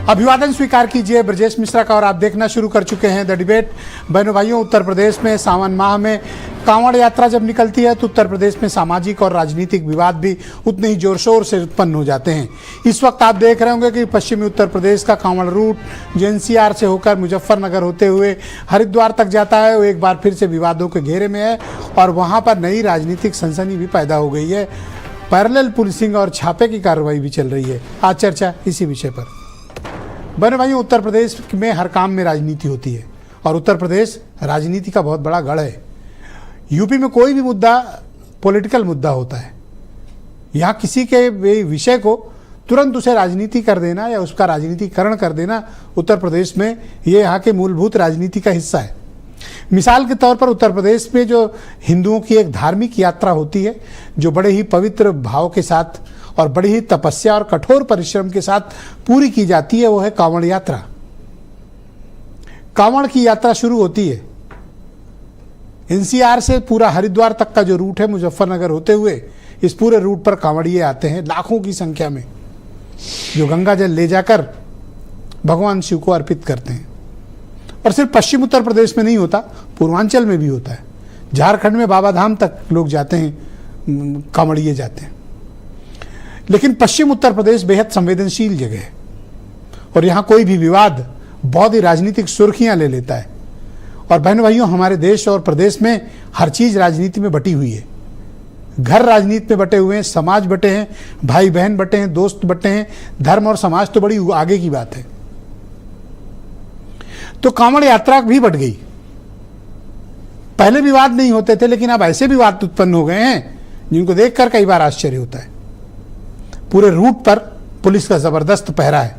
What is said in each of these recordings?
अभिवादन स्वीकार कीजिए ब्रजेश मिश्रा का और आप देखना शुरू कर चुके हैं द डिबेट। बहनों भाइयों, उत्तर प्रदेश में सावन माह में कांवड़ यात्रा जब निकलती है तो उत्तर प्रदेश में सामाजिक और राजनीतिक विवाद भी उतने ही जोर शोर से उत्पन्न हो जाते हैं। इस वक्त आप देख रहे होंगे कि पश्चिमी उत्तर प्रदेश का कांवड़ रूट जो एनसीआर से होकर मुजफ्फरनगर होते हुए हरिद्वार तक जाता है, वो एक बार फिर से विवादों के घेरे में है और वहाँ पर नई राजनीतिक सनसनी भी पैदा हो गई है। पैरेलल पुलिसिंग और छापे की कार्रवाई भी चल रही है। आज चर्चा इसी विषय पर। बहनों भाइयों, उत्तर प्रदेश में हर काम में राजनीति होती है और उत्तर प्रदेश राजनीति का बहुत बड़ा गढ़ है। यूपी में कोई भी मुद्दा पॉलिटिकल मुद्दा होता है, यहाँ किसी के विषय को तुरंत उसे राजनीति कर देना या उसका राजनीतिकरण कर देना उत्तर प्रदेश में ये यहाँ के मूलभूत राजनीति का हिस्सा है। मिसाल के तौर पर उत्तर प्रदेश में जो हिंदुओं की एक धार्मिक यात्रा होती है जो बड़े ही पवित्र भाव के साथ और बड़ी ही तपस्या और कठोर परिश्रम के साथ पूरी की जाती है, वो है कांवड़ यात्रा। कांवड़ की यात्रा शुरू होती है एनसीआर से पूरा हरिद्वार तक का जो रूट है मुजफ्फरनगर होते हुए, इस पूरे रूट पर कांवड़िए आते हैं लाखों की संख्या में, जो गंगा जल ले जाकर भगवान शिव को अर्पित करते हैं। और सिर्फ पश्चिम उत्तर प्रदेश में नहीं होता, पूर्वांचल में भी होता है। झारखंड में बाबा धाम तक लोग जाते हैं, कांवड़िए जाते हैं। लेकिन पश्चिम उत्तर प्रदेश बेहद संवेदनशील जगह है और यहाँ कोई भी विवाद बहुत ही राजनीतिक सुर्खियां ले लेता है। और बहनों भाइयों, हमारे देश और प्रदेश में हर चीज राजनीति में बटी हुई है। घर राजनीति में बटे हुए हैं, समाज बटे हैं, भाई बहन बटे हैं, दोस्त बटे हैं, धर्म और समाज तो बड़ी आगे की बात है। तो कांवड़ यात्रा भी बढ़ गई। पहले विवाद नहीं होते थे, लेकिन अब ऐसे विवाद उत्पन्न हो गए हैं जिनको देखकर कई बार आश्चर्य होता है। पूरे रूट पर पुलिस का जबरदस्त पहरा है,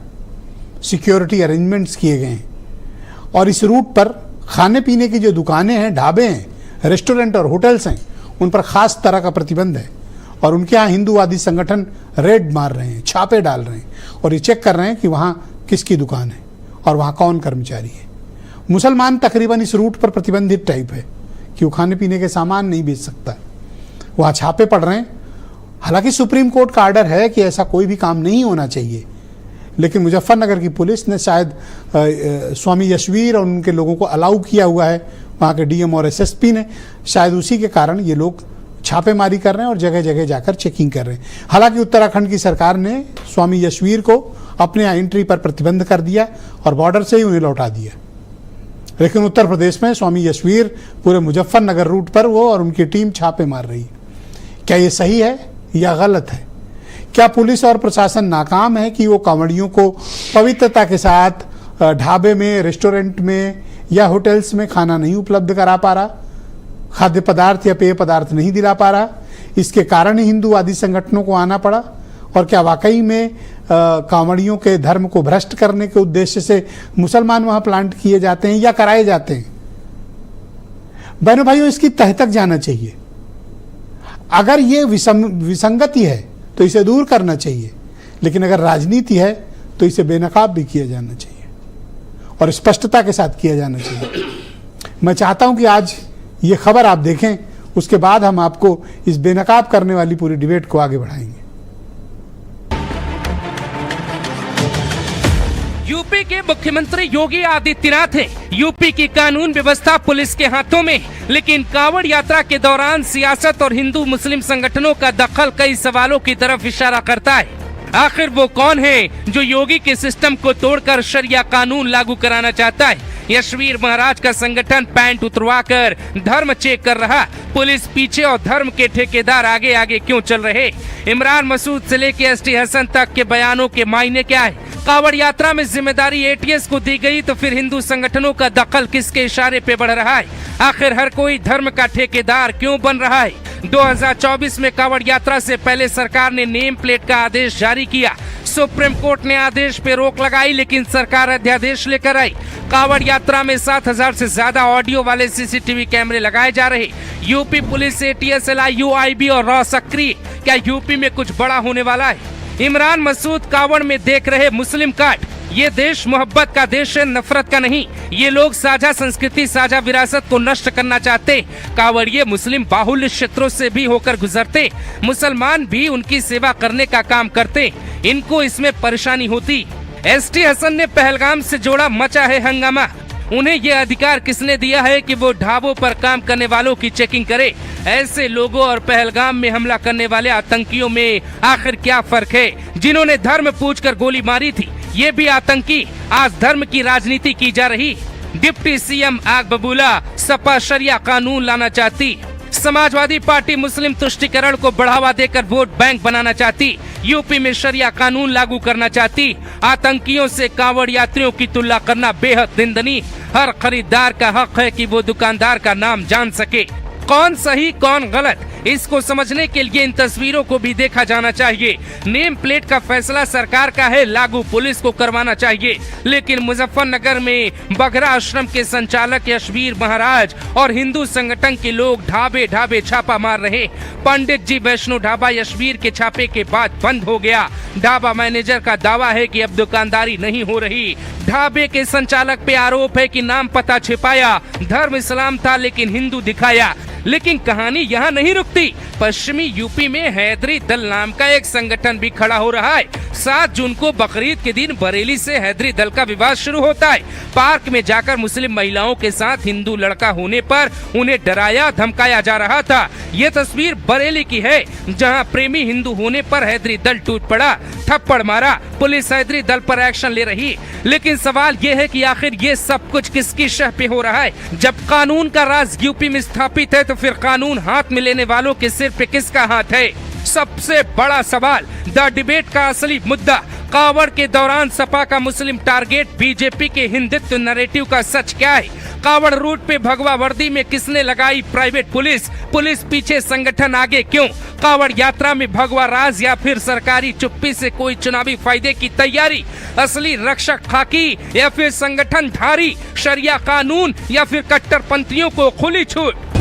सिक्योरिटी अरेंजमेंट्स किए गए हैं और इस रूट पर खाने पीने की जो दुकानें हैं, ढाबे हैं, रेस्टोरेंट और होटल्स हैं, उन पर खास तरह का प्रतिबंध है और उनके यहाँ हिंदूवादी संगठन रेड मार रहे हैं, छापे डाल रहे हैं और ये चेक कर रहे हैं कि वहाँ किसकी दुकान है और वहाँ कौन कर्मचारी है। मुसलमान तकरीबन इस रूट पर प्रतिबंधित टाइप है कि वो खाने पीने के सामान नहीं बेच सकता, वहाँ छापे पड़ रहे हैं। हालांकि सुप्रीम कोर्ट का आर्डर है कि ऐसा कोई भी काम नहीं होना चाहिए, लेकिन मुजफ्फरनगर की पुलिस ने शायद स्वामी यशवीर और उनके लोगों को अलाउ किया हुआ है, वहाँ के डीएम और एसएसपी ने, शायद उसी के कारण ये लोग छापेमारी कर रहे हैं और जगह जगह जाकर चेकिंग कर रहे हैं। हालांकि उत्तराखंड की सरकार ने स्वामी यशवीर को अपने यहाँ एंट्री पर प्रतिबंध कर दिया और बॉर्डर से ही उन्हें लौटा दिया। लेकिन उत्तर प्रदेश में स्वामी यशवीर पूरे मुजफ्फरनगर रूट पर वो और उनकी टीम छापे मार रही है। क्या ये सही है या गलत है? क्या पुलिस और प्रशासन नाकाम है कि वो कांवड़ियों को पवित्रता के साथ ढाबे में, रेस्टोरेंट में या होटल्स में खाना नहीं उपलब्ध करा पा रहा, खाद्य पदार्थ या पेय पदार्थ नहीं दिला पा रहा? इसके कारण ही हिंदूवादी संगठनों को आना पड़ा। और क्या वाकई में कांवड़ियों के धर्म को भ्रष्ट करने के उद्देश्य से मुसलमान वहां प्लांट किए जाते हैं या कराए जाते हैं? बहनों भाइयों, इसकी तह तक जाना चाहिए। अगर ये विसंगति है तो इसे दूर करना चाहिए, लेकिन अगर राजनीति है तो इसे बेनकाब भी किया जाना चाहिए और स्पष्टता के साथ किया जाना चाहिए। मैं चाहता हूं कि आज ये खबर आप देखें, उसके बाद हम आपको इस बेनकाब करने वाली पूरी डिबेट को आगे बढ़ाएंगे। यूपी के मुख्यमंत्री योगी आदित्यनाथ हैं। यूपी की कानून व्यवस्था पुलिस के हाथों में, लेकिन कांवड़ यात्रा के दौरान सियासत और हिंदू मुस्लिम संगठनों का दखल कई सवालों की तरफ इशारा करता है। आखिर वो कौन है जो योगी के सिस्टम को तोड़कर शरिया कानून लागू कराना चाहता है? यशवीर महाराज का संगठन पैंट उतरवाकर धर्म चेक कर रहा, पुलिस पीछे और धर्म के ठेकेदार आगे आगे क्यों चल रहे? इमरान मसूद से लेके एसटी हसन तक के बयानों के मायने क्या है? कांवड़ यात्रा में जिम्मेदारी एटीएस को दी गई तो फिर हिंदू संगठनों का दखल किसके इशारे पे बढ़ रहा है? आखिर हर कोई धर्म का ठेकेदार क्यों बन रहा है? 2024 में कांवड़ यात्रा से पहले सरकार ने नेम प्लेट का आदेश जारी किया। सुप्रीम कोर्ट ने आदेश पे रोक लगाई, लेकिन सरकार अध्यादेश लेकर आई। कांवड़ यात्रा में 7,000 से ज्यादा ऑडियो वाले सीसीटीवी कैमरे लगाए जा रहे। UP police, ATS, LIU, IB और रॉ सक्रिय। क्या यूपी में कुछ बड़ा होने वाला है? इमरान मसूद कांवड़ में देख रहे मुस्लिम कार्ड। ये देश मोहब्बत का देश है, नफरत का नहीं। ये लोग साझा संस्कृति, साझा विरासत को नष्ट करना चाहते। कांवड़िए मुस्लिम बाहुल्य क्षेत्रों से भी होकर गुजरते, मुसलमान भी उनकी सेवा करने का काम करते। इनको इसमें परेशानी होती। एसटी हसन ने पहलगाम से जोड़ा मचा है हंगामा। उन्हें ये अधिकार किसने दिया है कि वो ढाबों पर काम करने वालों की चेकिंग करे? ऐसे लोगों और पहलगाम में हमला करने वाले आतंकियों में आखिर क्या फर्क है? जिन्होंने धर्म पूछकर गोली मारी थी, ये भी आतंकी। आज धर्म की राजनीति की जा रही। डिप्टी सीएम आग बबूला, सपा शरिया कानून लाना चाहती। समाजवादी पार्टी मुस्लिम तुष्टिकरण को बढ़ावा देकर वोट बैंक बनाना चाहती। यूपी में शरिया कानून लागू करना चाहती। आतंकियों से कांवड़ यात्रियों की तुलना करना बेहद निंदनीय। हर खरीदार का हक है कि वो दुकानदार का नाम जान सके। कौन सही कौन गलत, इसको समझने के लिए इन तस्वीरों को भी देखा जाना चाहिए। नेम प्लेट का फैसला सरकार का है, लागू पुलिस को करवाना चाहिए। लेकिन मुजफ्फरनगर में बघरा आश्रम के संचालक यशवीर महाराज और हिंदू संगठन के लोग ढाबे ढाबे छापा मार रहे। पंडित जी वैष्णो ढाबा यशवीर के छापे के बाद बंद हो गया। ढाबा मैनेजर का दावा है कि अब दुकानदारी नहीं हो रही। ढाबे के संचालक पे आरोप है कि नाम पता छिपाया, धर्म इस्लाम था लेकिन हिंदू दिखाया। लेकिन कहानी यहाँ नहीं रुकती। पश्चिमी यूपी में हैदरी दल नाम का एक संगठन भी खड़ा हो रहा है। 7 जून को बकरीद के दिन बरेली से हैदरी दल का विवाद शुरू होता है। पार्क में जाकर मुस्लिम महिलाओं के साथ हिंदू लड़का होने पर उन्हें डराया धमकाया जा रहा था। ये तस्वीर बरेली की है, जहां प्रेमी हिंदू होने पर हैदरी दल टूट पड़ा, थप्पड़ मारा। पुलिस हैदरी दल पर एक्शन ले रही। लेकिन सवाल ये है कि आखिर ये सब कुछ किसकी शह पे हो रहा है? जब कानून का राज यूपी में स्थापित है तो फिर कानून हाथ में लेने वालों के सिर पे किसका हाथ है? सबसे बड़ा सवाल, द डिबेट का असली मुद्दा, कावड़ के दौरान सपा का मुस्लिम टारगेट, बीजेपी के हिंदुत्व नैरेटिव का सच क्या है? कावड़ रूट पे भगवा वर्दी में किसने लगाई प्राइवेट पुलिस? पुलिस पीछे, संगठन आगे क्यों? कावड़ यात्रा में भगवा राज या फिर सरकारी चुप्पी से कोई चुनावी फायदे की तैयारी? असली रक्षक खाकी या फिर संगठन धारी? शरिया कानून या फिर कट्टरपंथियों को खुली छूट?